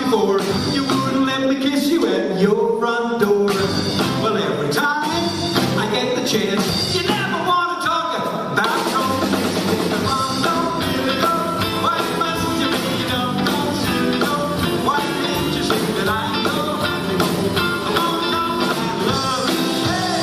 before. You wouldn't let me kiss you at your front door. Well, every time I get the chance, you never want to talk about romance. The mom don't really go. Why must you make you don't know? You know, why can't you say that I know? I won't know my love. Hey,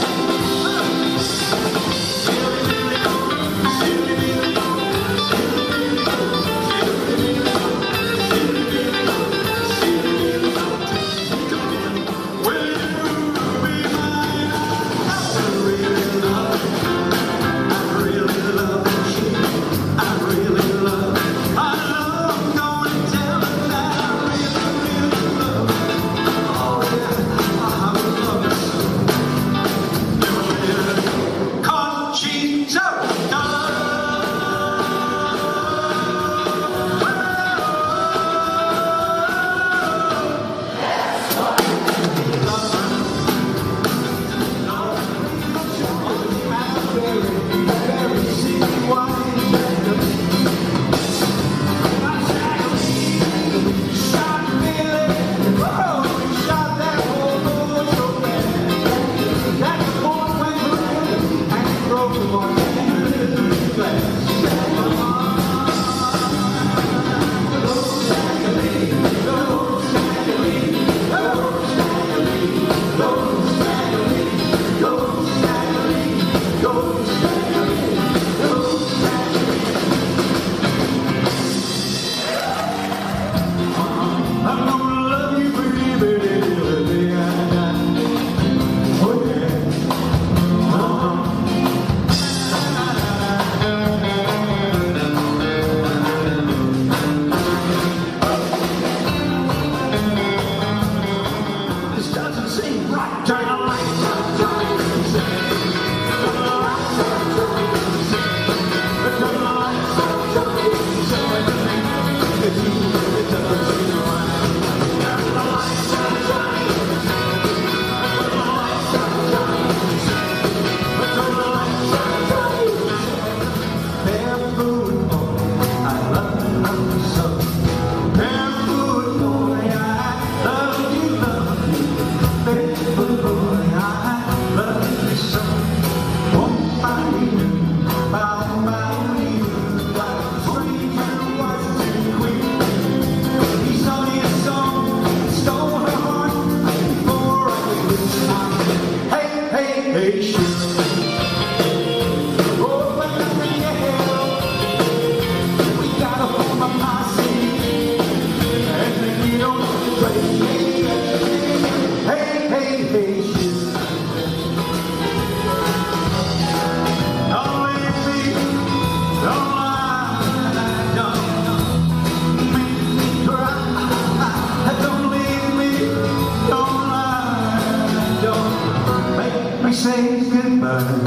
say goodbye.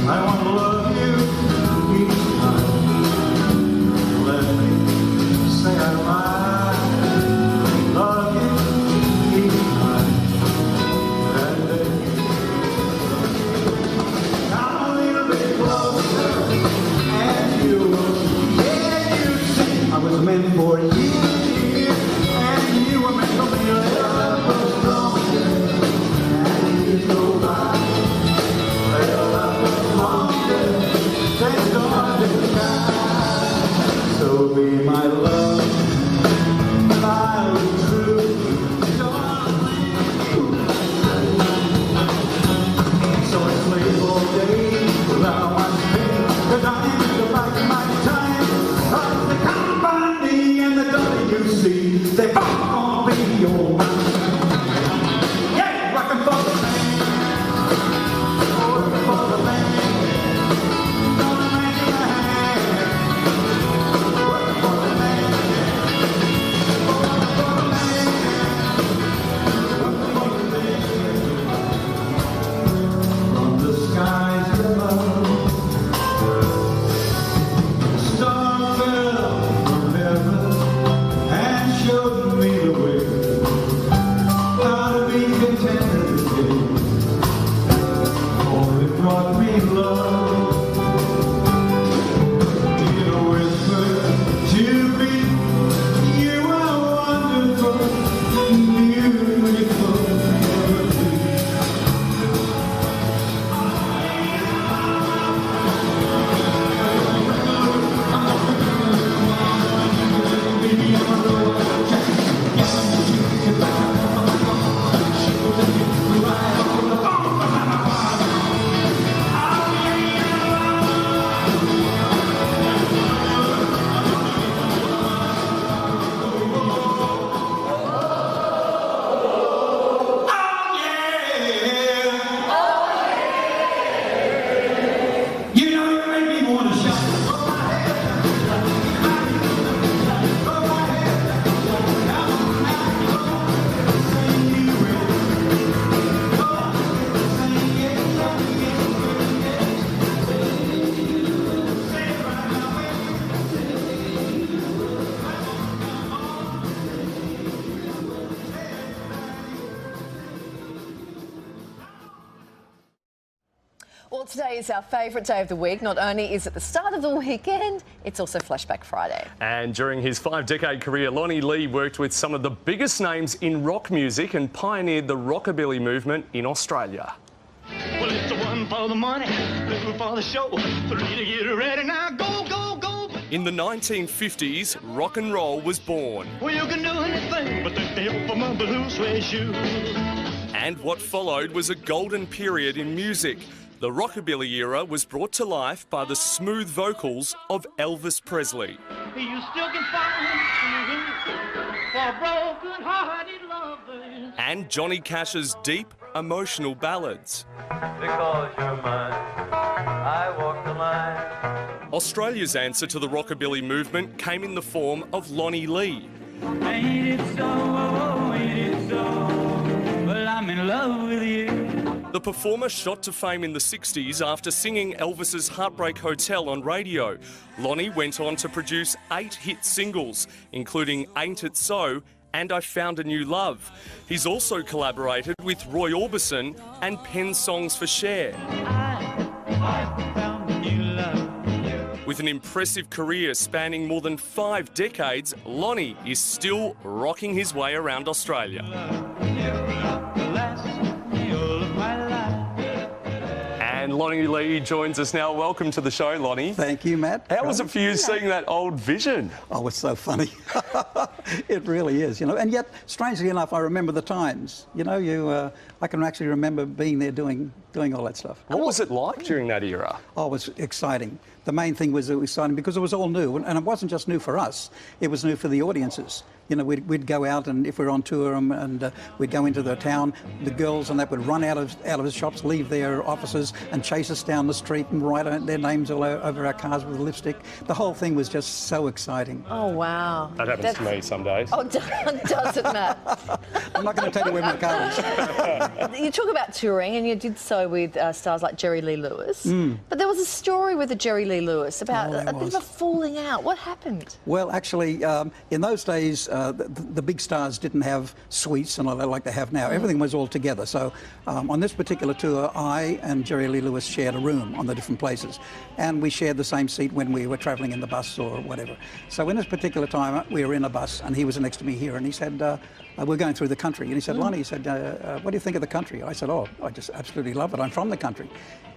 I want to love you each time. Let me say I love you each time. And then come a little bit closer, and you will see I was meant for you, and you were meant for me. Love was stronger, and you go by. So be my love, and I'll be true, darling. So I sleep all day without much pain, 'cause I need to back my time. Cause the company and the WC, they both gonna be your man. Yeah, rockin' for the man, working for the man. Gonna make it a hand. Working for the man. today is our favourite day of the week. Not only is it the start of the weekend, it's also Flashback Friday. And during his 5-decade career, Lonnie Lee worked with some of the biggest names in rock music and pioneered the rockabilly movement in Australia. Well, it's the one for the money, two for the show, three to get ready. Now go, go, go. In the 1950s, rock and roll was born. Well, you can do anything but take the help of my blue suede shoe. And what followed was a golden period in music. The rockabilly era was brought to life by the smooth vocals of Elvis Presley. You still can find for broken-hearted lovers. And Johnny Cash's deep, emotional ballads. Because you're mine, I walk the line. Australia's answer to the rockabilly movement came in the form of Lonnie Lee. Ain't it so, ain't it so? Well, I'm in love with you. The performer shot to fame in the 60s after singing Elvis's Heartbreak Hotel on radio. Lonnie went on to produce 8 hit singles, including Ain't It So and I Found a New Love. He's also collaborated with Roy Orbison and penned songs for Cher. I found a new love. With an impressive career spanning more than 5 decades, Lonnie is still rocking his way around Australia. And Lonnie Lee joins us now. Welcome to the show, Lonnie. Thank you, Matt. How was it for you seeing that old vision? Oh, it's so funny. It really is, you know. And yet, strangely enough, I remember the times. You know, I can actually remember being there doing all that stuff. What was it like during that era? Oh, it was exciting. The main thing was it was exciting because it was all new, and it wasn't just new for us. It was new for the audiences. You know, we'd go out, and if we're on tour, and we'd go into the town, the girls and that would run out of the shops, leave their offices, and chase us down the street and write their names all over our cars with lipstick. The whole thing was just so exciting. Oh, wow. That happens to me some days. Oh, does it, Matt? I'm not going to tell you where my car is. You talk about touring, and you did so with stars like Jerry Lee Lewis. But there was a story with the Jerry Lee Lewis about a bit of a falling out. What happened? Well, actually, in those days, the big stars didn't have suites and all that like they have now. Everything was all together. So on this particular tour, I and Jerry Lee Lewis shared a room on the different places. And we shared the same seat when we were travelling in the bus or whatever. So in this particular time, we were in a bus, and he was next to me here, and he said, we're going through the country. And he said, Lonnie, he said, what do you think of the country? I said, oh, I just absolutely love it. I'm from the country.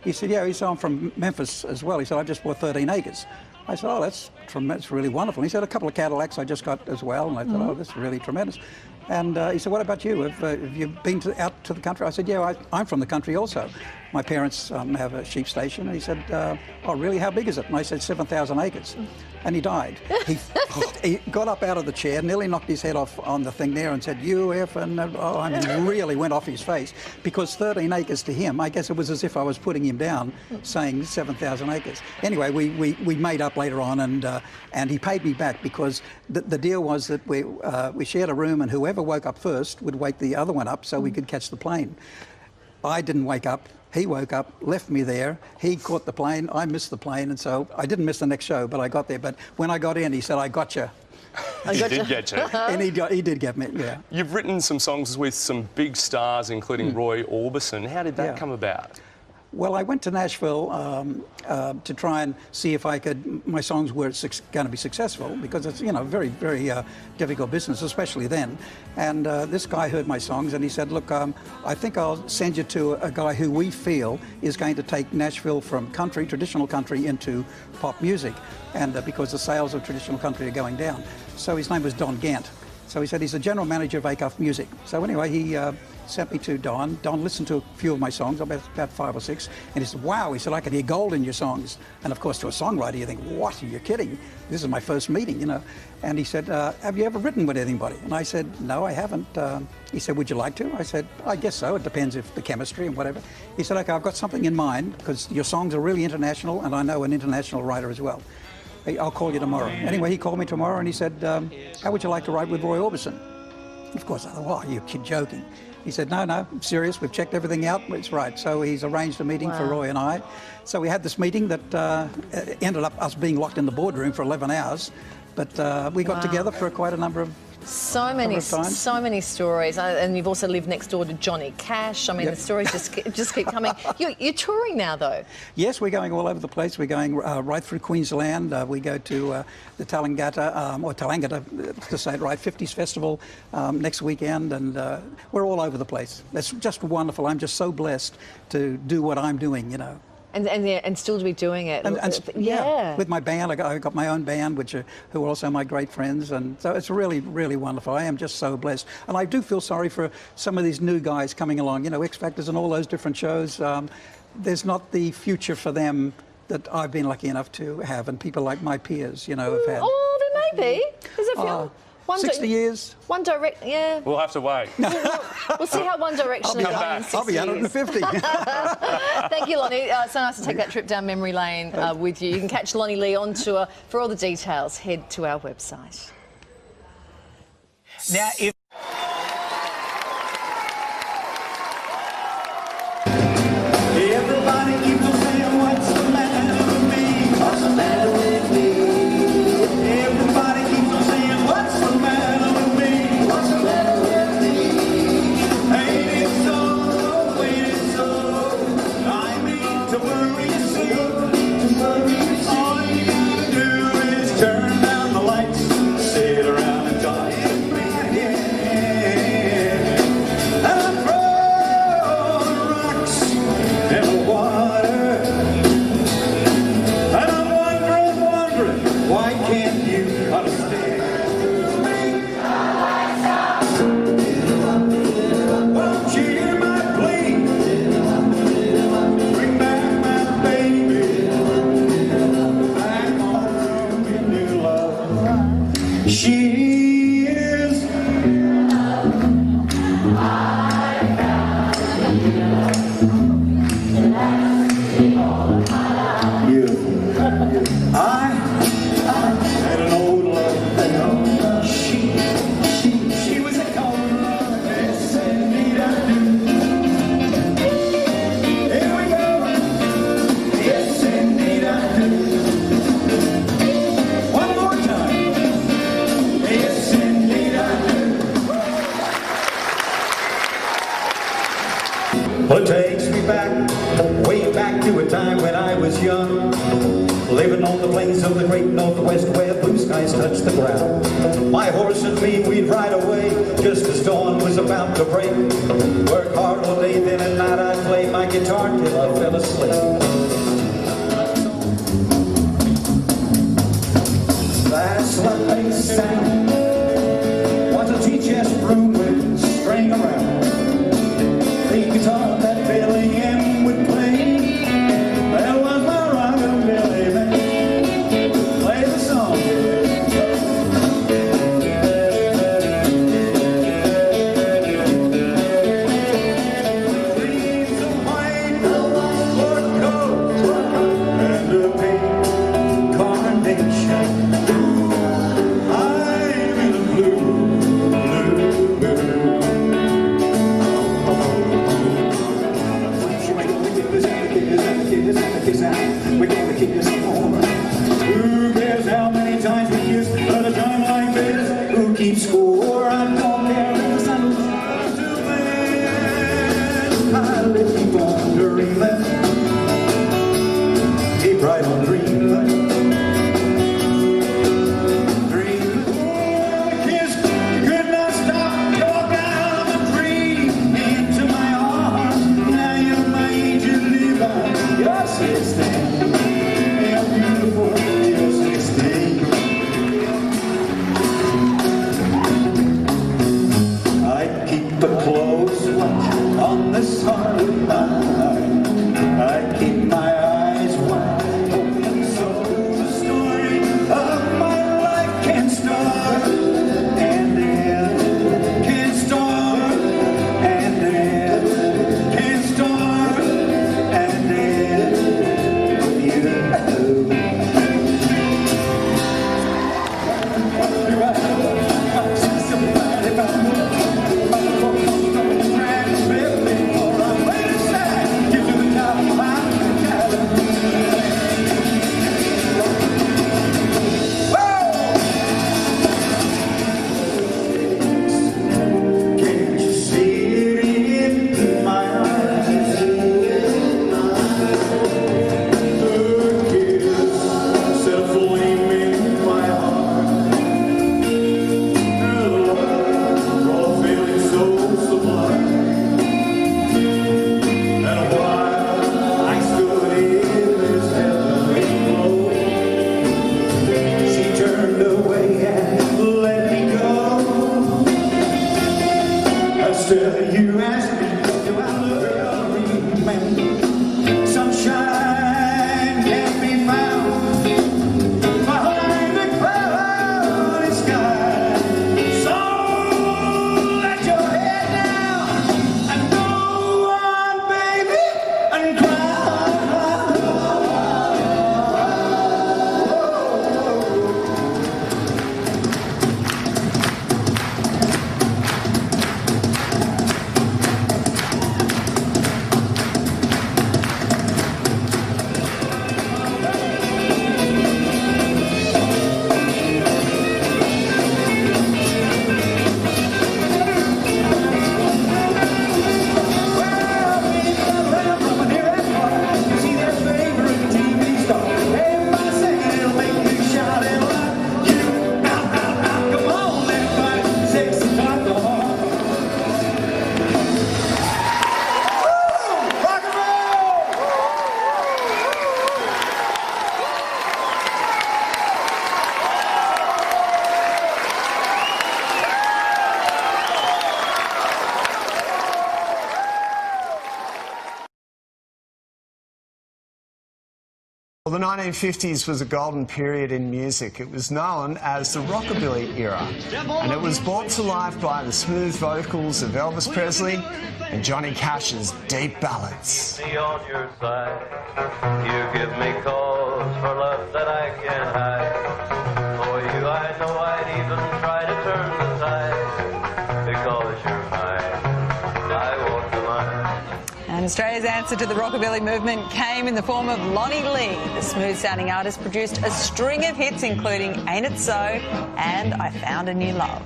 He said, yeah. He said, I'm from Memphis as well. He said, I just bought 13 acres. I said, oh, that's really wonderful. And he said, a couple of Cadillacs I just got as well. And I thought, oh, this is really tremendous. And he said, what about you? Have you been out to the country? I said, yeah, I'm from the country also. My parents have a sheep station. And he said, oh, really? How big is it? And I said, 7,000 acres. And he died. He got up out of the chair, nearly knocked his head off on the thing there and said, you F, and I mean, really went off his face. Because 13 acres to him, I guess it was as if I was putting him down, saying 7,000 acres. Anyway, we made up later on, and he paid me back because the deal was that we shared a room, and whoever woke up first would wake the other one up so we could catch the plane. I didn't wake up. He woke up, left me there. He caught the plane. I missed the plane, and so I didn't miss the next show, but I got there. But when I got in, he said, I got you. He did get you. And he did get me, yeah. You've written some songs with some big stars, including Roy Orbison. How did that come about? Well, I went to Nashville to try and see if my songs were going to be successful, because it's, you know, very, very difficult business, especially then. And this guy heard my songs, and he said, look, I think I'll send you to a guy who we feel is going to take Nashville from country, traditional country, into pop music, and because the sales of traditional country are going down. So his name was Don Gant. So he said he's the general manager of Acuff Music. So anyway, he sent me to Don. Don listened to a few of my songs, about 5 or 6, and he said, wow, he said, I can hear gold in your songs. And of course, to a songwriter, you think, what, are you kidding? This is my first meeting, you know. And he said, have you ever written with anybody? And I said, no, I haven't. He said, would you like to? I said, I guess so. It depends if the chemistry and whatever. He said, okay, I've got something in mind, because your songs are really international, and I know an international writer as well. I'll call you tomorrow. Anyway, he called me tomorrow, and he said, how would you like to write with Roy Orbison? Of course, I thought, oh, you're joking. He said, no, I'm serious. We've checked everything out. It's right. So he's arranged a meeting for Roy and I. So we had this meeting that ended up us being locked in the boardroom for 11 hours. But we got together for quite a number of So many stories, and you've also lived next door to Johnny Cash. I mean, Yep. the stories just keep coming. You're touring now, though. Yes, we're going all over the place. We're going right through Queensland. We go to the Tallangatta, to say it right, 50s Festival next weekend, and we're all over the place. It's just wonderful. I'm just so blessed to do what I'm doing, you know. And still to be doing it. Yeah, with my band. I got my own band, who are also my great friends, and so it's really, really wonderful. I am just so blessed, and I do feel sorry for some of these new guys coming along. You know, X Factors and all those different shows. There's not the future for them that I've been lucky enough to have, and people like my peers, you know, have had. Oh, there may be. There's a few. 60 years. One Direction, yeah. We'll have to wait. We'll see how One Direction is going in 60 I'll be 150. Thank you, Lonnie. So nice to take that trip down memory lane with you. You can catch Lonnie Lee on tour. For all the details, head to our website. Now, if everybody keeps on saying, what's the matter with me? What's the matter with me? Everybody keeps on saying, what's the matter with me? What's the matter with me? Ain't it so? Ain't it so? I mean to worry you so. All you gotta do is turn down the lights, sit around and talk. Why can't you understand? Won't you hear my plea? Bring back my baby. Back home in new love. She is beautiful. I had an old love. She was a cold love. Yes, indeed I do. Here we go. Yes, indeed I do. One more time. Yes, indeed I do. Well, it takes me back, way back to a time when I was young. Living on the plains of the great Northwest where blue skies touch the ground. My horse and me, we'd ride away just as dawn was about to break. Work hard all day, then at night I'd play my guitar till I fell asleep. That's what they sang. Was a tea-chest room with string around. The guitar that Billy M would play, that was my rockabilly man. Play the song. She's a white sport coat and a pink carnation. I 1950s was a golden period in music. It was known as the rockabilly era, and it was brought to life by the smooth vocals of Elvis Presley and Johnny Cash's deep ballads. Me on your side, you give me cause for love that I can't hide. For you, I know I'd even try to turn the tide, because you're mine. I walk the line. And Australia's answer to the rockabilly movement came in the form of Lonnie Lee. The smooth-sounding artist produced a string of hits, including Ain't It So and I Found a New Love.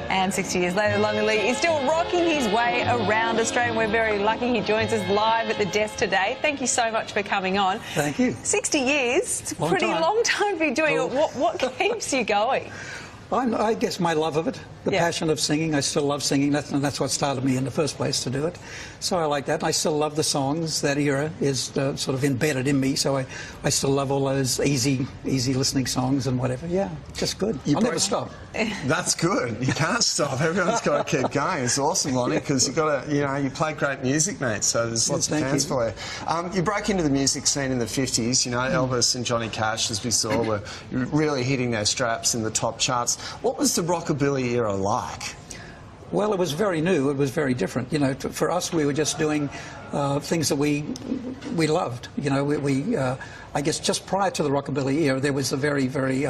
And 60 years later, Lonnie Lee is still rocking his way around Australia. And we're very lucky he joins us live at the desk today. Thank you so much for coming on. Thank you. 60 years, it's a pretty time. long time to be doing it. What keeps you going? I guess my love of it, the Yeah. passion of singing. I still love singing, and that's what started me in the first place to do it. So I like that. And I still love the songs. That era is sort of embedded in me, so I still love all those easy listening songs and whatever. Yeah, just good. I'll never stop. That's good. You can't stop. Everyone's got to keep going. It's awesome, Lonnie, because you've got to, you play great music, mate, so there's lots of fans for you. You broke into the music scene in the 50s. Elvis and Johnny Cash, as we saw, were really hitting their straps in the top charts. What was the rockabilly era like? Well, it was very new. It was very different. For us, we were just doing things that we loved. I guess just prior to the rockabilly era, there was a very, very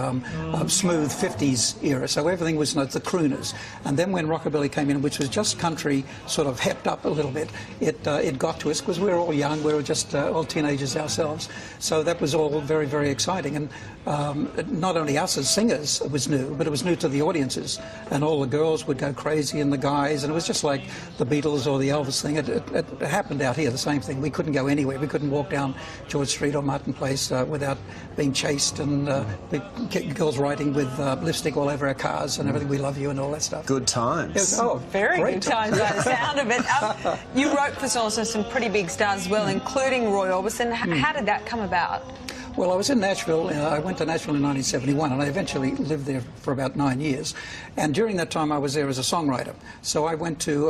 smooth 50s era. So everything was the crooners. And then when rockabilly came in, which was just country sort of hepped up a little bit, it got to us because we were all young. We were just all teenagers ourselves. So that was all very, very exciting. And not only us as singers, it was new, but it was new to the audiences. And all the girls would go crazy and the guys. And it was just like the Beatles or the Elvis thing. It happened out here, the same thing. We couldn't go anywhere. We couldn't walk down George Street or Martin Place without being chased and girls writing with lipstick all over our cars and everything. We love you and all that stuff. Good times. Very good times by the sound of it. You wrote for also some pretty big stars as well, including Roy Orbison. How did that come about? Well, I was in Nashville. I went to Nashville in 1971, and I eventually lived there for about 9 years. And during that time, I was there as a songwriter. So I went to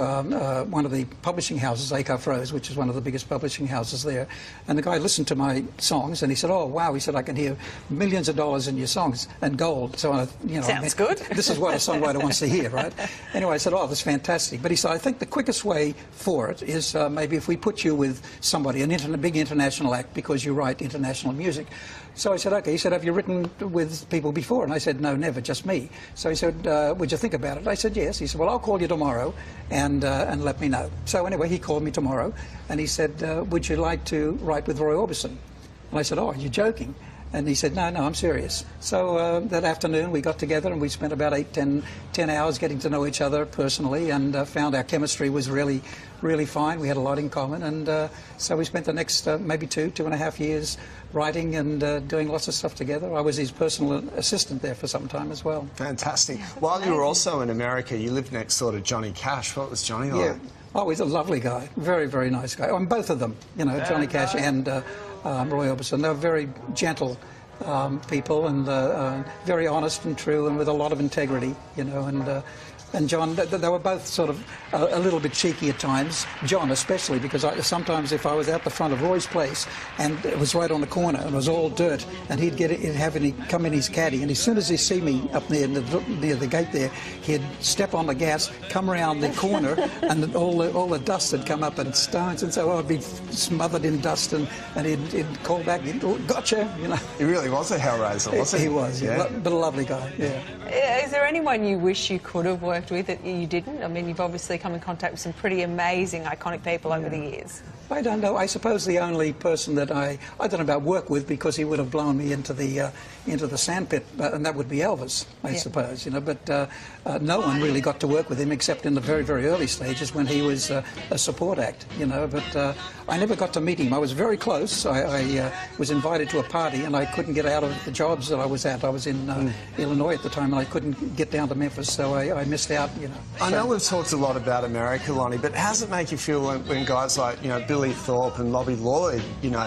one of the publishing houses, Acuff Rose, which is one of the biggest publishing houses there. And the guy listened to my songs, and he said, "Oh, wow," he said, "I can hear millions of dollars in your songs and gold." So, Sounds good. This is what a songwriter wants to hear, right? Anyway, I said, "Oh, that's fantastic." But he said, "I think the quickest way for it is maybe if we put you with somebody, a big international act, because you write international music." So I said, "Okay." He said, "Have you written with people before?" And I said, "No, never, just me." So he said, "Would you think about it?" I said, "Yes." He said, "Well, I'll call you tomorrow and let me know." So anyway, he called me tomorrow and he said, "Would you like to write with Roy Orbison?" And I said, "Oh, you're joking." And he said, no, I'm serious. So that afternoon we got together and we spent about 10 hours getting to know each other personally and found our chemistry was really, really fine. We had a lot in common. And so we spent the next maybe 2.5 years writing and doing lots of stuff together. I was his personal assistant there for some time as well. Fantastic. While you were also in America, you lived next door to Johnny Cash. What was Johnny like? Yeah. Oh, he's a lovely guy. Very, very nice guy. On both of them, Johnny Cash and Roy Orbison. They're very gentle people and very honest and true and with a lot of integrity, and John, they were both sort of a little bit cheeky at times. John especially, because sometimes if I was out the front of Roy's place and it was right on the corner and it was all dirt, and he'd come in his caddy, and as soon as he'd see me up near the gate there, he'd step on the gas, come around the corner, and all the dust had come up and stones, and so I'd be smothered in dust, and he'd call back, "Gotcha," He really was a hellraiser, wasn't he? He was, yeah. But a lovely guy, yeah. Is there anyone you wish you could have worked with that you didn't? I mean, you've obviously come in contact with some pretty amazing, iconic people over the years. I don't know. I suppose the only person that I don't know about work with, because he would have blown me into the sandpit, and that would be Elvis, I suppose. But no one really got to work with him except in the very, very early stages when he was a support act. But I never got to meet him. I was very close. I was invited to a party and I couldn't get out of the jobs that I was at. I was in Illinois at the time and I couldn't get down to Memphis, so I missed out. I know we've talked a lot about America, Lonnie, but how does it make you feel when guys like Billy Thorpe and Bobby Lloyd,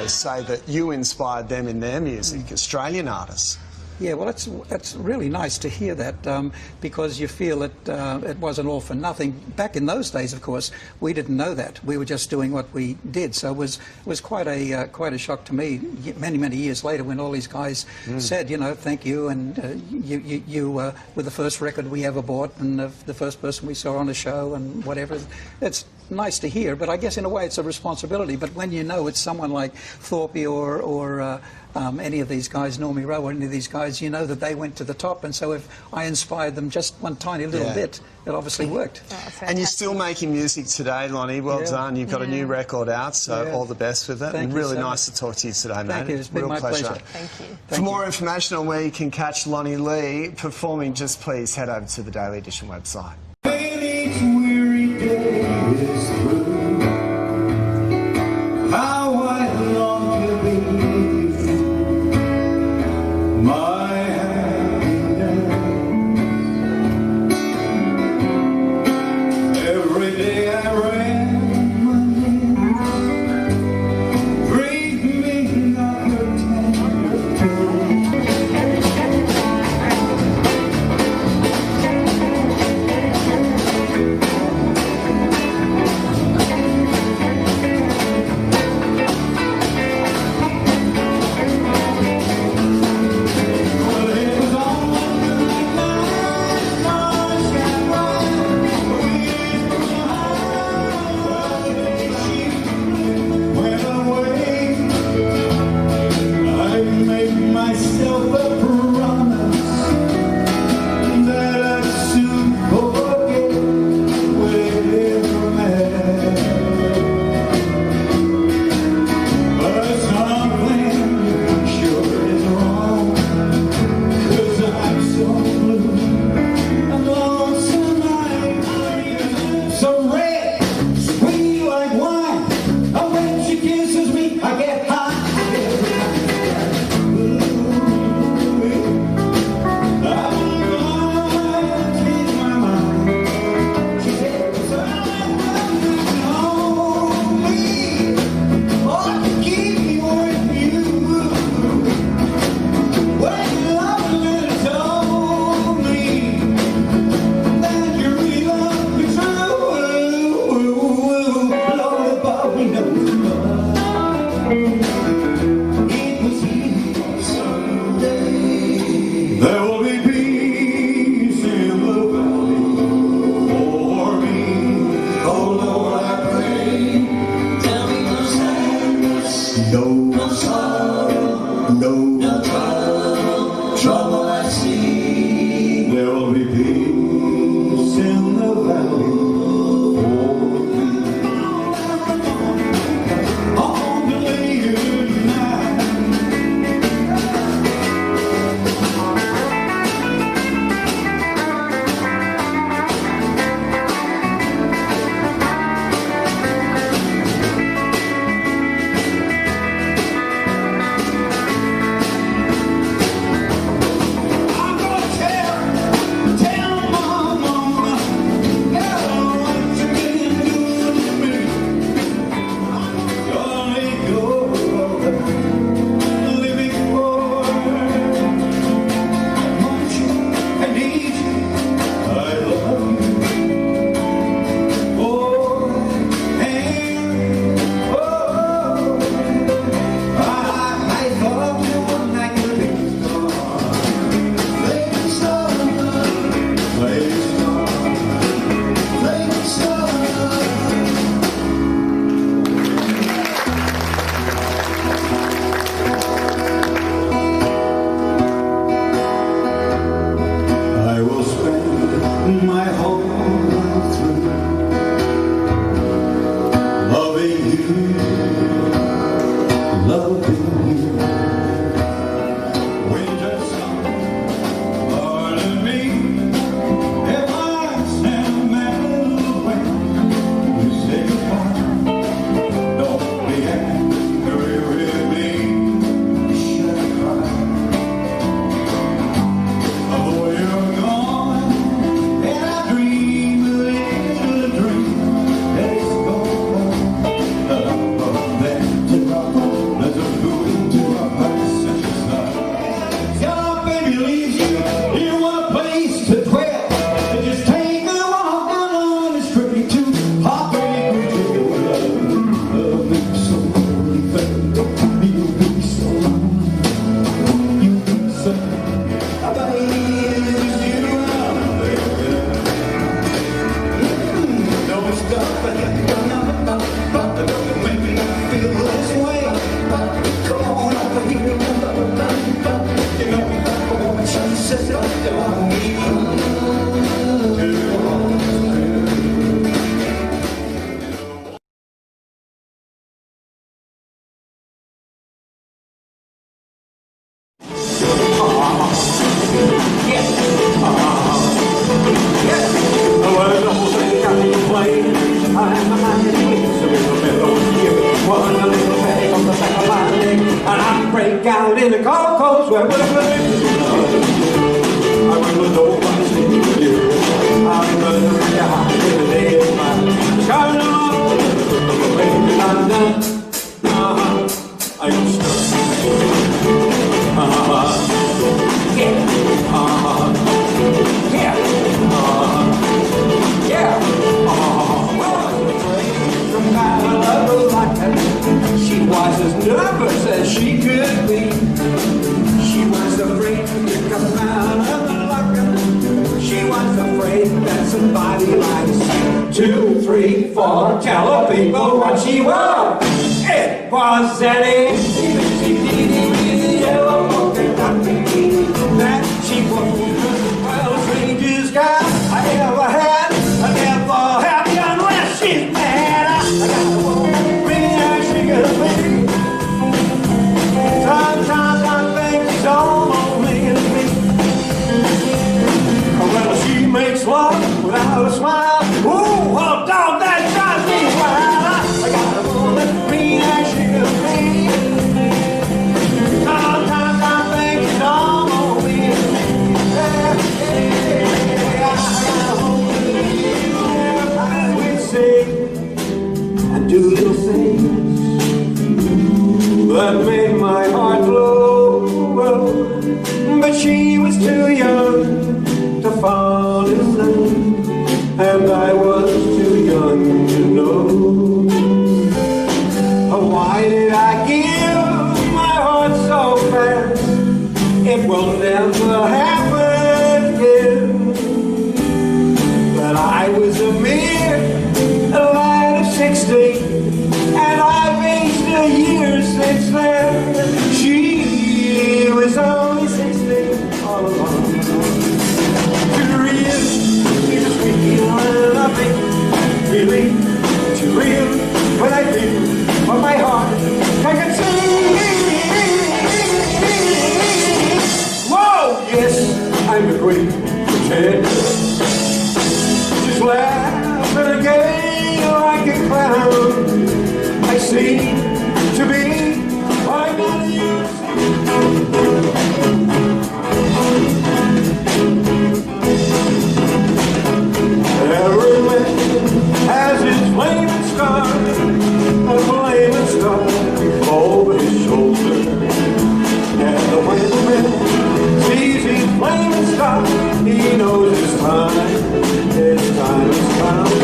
say that you inspired them in their music, Australian artists? Yeah, well, that's really nice to hear that, because you feel that it wasn't all for nothing. Back in those days, of course, we didn't know that. We were just doing what we did. So it was quite a shock to me many years later when all these guys said, you know, thank you, and you were the first record we ever bought, and the first person we saw on a show, and whatever. It's nice to hear, but I guess in a way it's a responsibility. But when you know it's someone like Thorpe or any of these guys, Normie Rowe or any of these guys, you know that they went to the top, and so if I inspired them just one tiny little bit, it obviously worked. Oh, and you're still making music today, Lonnie. Well done. You've got a new record out, so all the best with it. Thank and you really so nice much. to talk to you today, mate. Thank you. It's been Real my pleasure. Thank you. For more information on where you can catch Lonnie Lee performing, just please head over to the Daily Edition website. Each weary day is through. How I long to be with you, my happiness. Every day I ran my lips, breathe me like a tender tune. Don't make me feel this way. Come on over here. You know what she says, don't out in the cold coast where we're living. I will know what to say to you. I'm gonna be hot in the day of my sky. I am stuck. Yeah. Yeah. Yeah. She was as nervous as she could be. She was afraid to come out of the locker. She was afraid that somebody might say 2, 3, 4, tell her people what she was. It was Eddie. That she was the world's strangest guy I ever had. I never have unless she's mad. I got a woman, real sugar baby. Sometimes I think she's almost making me. Well, she makes love without a smile. Ooh, oh, dog, that drives me wild. I got a woman, real sugar baby. Sometimes I think she's almost making me. I got a woman, I will sing and do little things that made my heart glow, but she was too young to fall in love, and I was too young to know. Why did I give my heart so fast? It will never happen again. But I was a mere lad of 16, and I've aged a year since then. She was only 16 all along. Too real, it's real, nothing really too real. When I feel on my heart, I can see. Whoa, yes, I'm a great pretender. Just laughing again like a clown. I seem to be I'm not used. Every man has his flaming scar, a flaming scar over his shoulder. And when the man sees his flaming scar, he knows his time is found.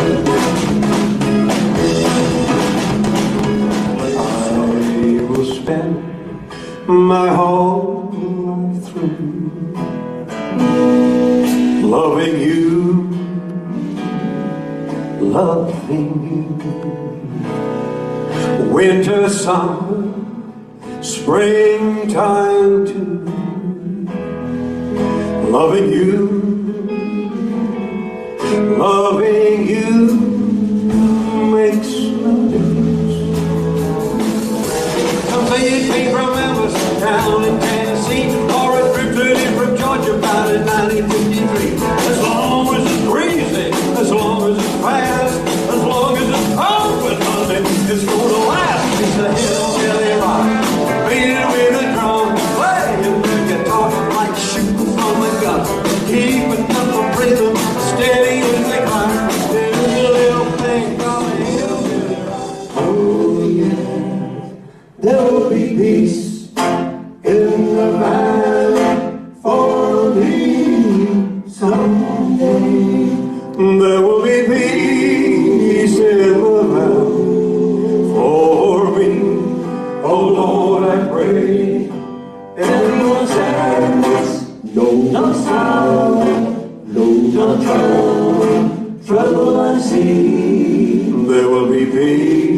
Spend my whole life through loving you, winter, summer, springtime too, loving you makes no difference. Something you came from Memphis, down in Tennessee, or a trip to from Georgia about in 1953. As long as it's breezy, as long as it's fast, as long as it's cold with honey, it's gonna last. It's a hillbilly rock, beating with a drum, playing the guitar like shooting from a gun, keeping up the rhythm, steady as they climb. There's a little thing called a hillbilly rock. Oh yeah. There will be peace in the valley for me someday. There will be peace in the valley for me. Oh Lord, I pray. And no sadness, no sorrow, no trouble I see. There will repeat.